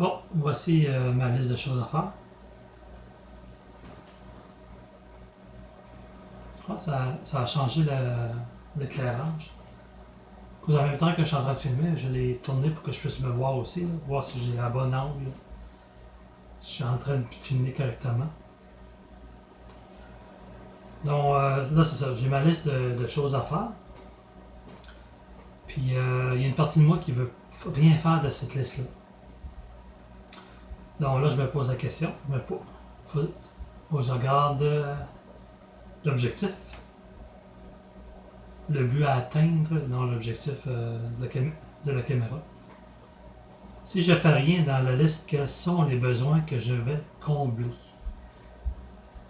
Bon, voici ma liste de choses à faire. Ah, ça a changé l'éclairage. En même temps que je suis en train de filmer, je l'ai tourné pour que je puisse me voir aussi, là, voir si j'ai la bonne angle. Là. Si je suis en train de filmer correctement. Donc là, c'est ça. J'ai ma liste de choses à faire. Puis il y a une partie de moi qui veut rien faire de cette liste-là. Donc là, je me pose la question. Faut que je regarde l'objectif. Le but à atteindre dans l'objectif de la caméra. Si je fais rien dans la liste, quels sont les besoins que je vais combler?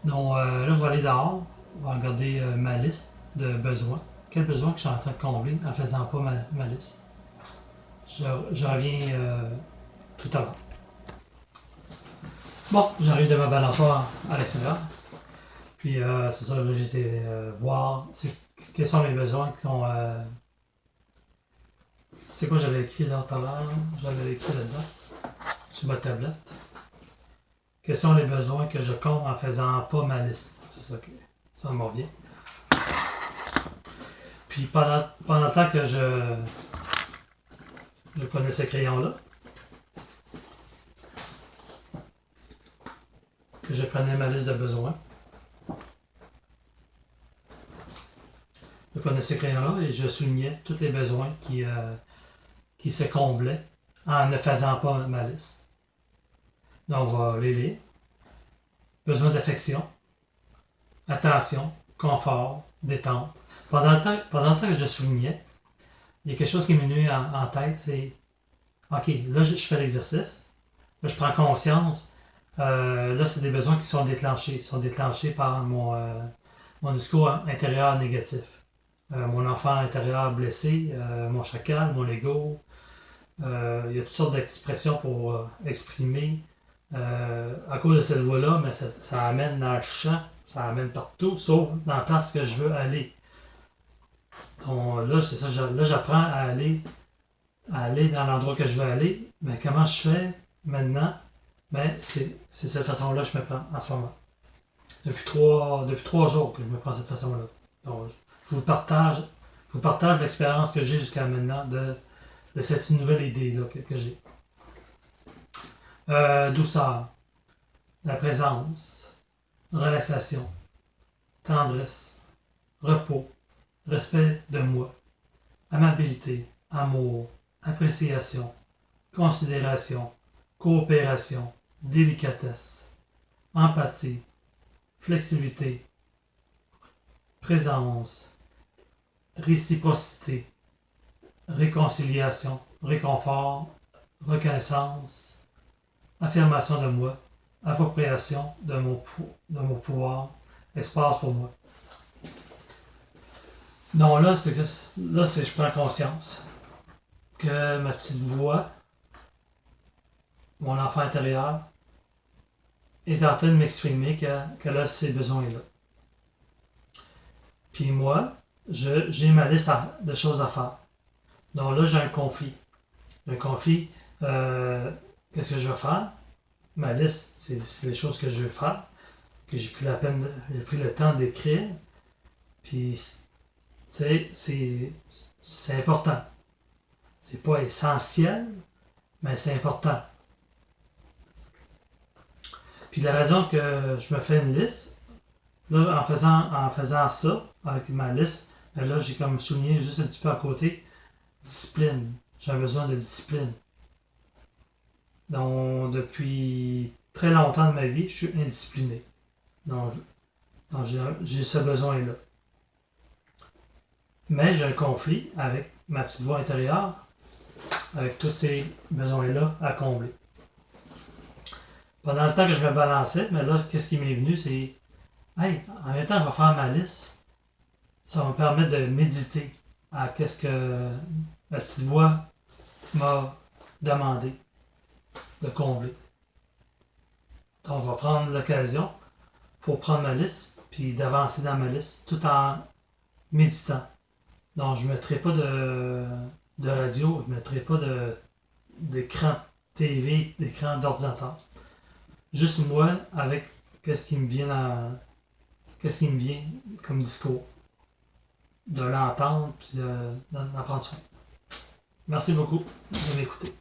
Donc là, je vais aller dehors, je vais regarder ma liste de besoins. Quels besoins que je suis en train de combler en faisant pas ma liste? Je reviens tout à l'heure. Bon, j'arrive de ma balançoire à l'extérieur. Puis c'est ça, là, j'ai été voir quels sont mes besoins qui ont. C'est quoi j'avais écrit là tout à l'heure? J'avais écrit là-dedans, sur ma tablette. Quels sont les besoins que je compte en faisant pas ma liste? C'est ça que ça me revient. Puis pendant le temps que je prenais ce crayon-là, que je prenais ma liste de besoins, je prenais ce crayon-là et je soulignais tous les besoins qui se comblaient en ne faisant pas ma liste. Donc on va les lire. Besoin d'affection, attention, confort, détente. Pendant le temps que je soulignais, il y a quelque chose qui m'est venu en tête, c'est OK, là je fais l'exercice, là je prends conscience, là c'est des besoins qui sont déclenchés. Ils sont déclenchés par mon discours intérieur négatif. Mon enfant intérieur blessé, mon chacal, mon ego. Il y a toutes sortes d'expressions pour exprimer. À cause de cette voie-là, mais ça amène dans le champ, ça amène partout, sauf dans la place que je veux aller. Donc là, c'est ça, là j'apprends à aller dans l'endroit que je veux aller, mais comment je fais maintenant? Ben, c'est cette façon-là que je me prends en ce moment. Depuis trois jours que je me prends cette façon-là. Donc, je vous partage l'expérience que j'ai jusqu'à maintenant de cette nouvelle idée-là que j'ai. Douceur, la présence, relaxation, tendresse, repos, respect de moi, amabilité, amour, appréciation, considération, coopération, délicatesse, empathie, flexibilité, présence, réciprocité, réconciliation, réconfort, reconnaissance, affirmation de moi, appropriation de mon pouvoir, espace pour moi. Donc là, je prends conscience que ma petite voix, mon enfant intérieur, est en train de m'exprimer qu'elle a ces besoins-là. Puis moi, j'ai ma liste de choses à faire. Donc là, j'ai un conflit. Qu'est-ce que je vais faire? Ma liste, c'est les choses que je veux faire, que j'ai pris le temps d'écrire. Puis, c'est important. C'est pas essentiel, mais c'est important. Puis la raison que je me fais une liste, là, en faisant ça, avec ma liste, là, j'ai comme souligné juste un petit peu à côté, discipline. J'ai besoin de discipline. Donc, depuis très longtemps de ma vie, je suis indiscipliné. Donc j'ai ce besoin-là. Mais j'ai un conflit avec ma petite voix intérieure, avec tous ces besoins-là à combler. Pendant le temps que je me balançais, mais là, qu'est-ce qui m'est venu, c'est hey, en même temps, je vais faire ma liste. Ça va me permettre de méditer à qu'est-ce que ma petite voix m'a demandé de combler. Donc, je vais prendre l'occasion pour prendre ma liste, puis d'avancer dans ma liste, tout en méditant. Donc, je ne mettrai pas de radio, je ne mettrai pas d'écran TV, d'écran, d'ordinateur. Juste moi, avec qu'est-ce qui me vient comme discours. De l'entendre, puis d'en prendre soin. Merci beaucoup de m'écouter.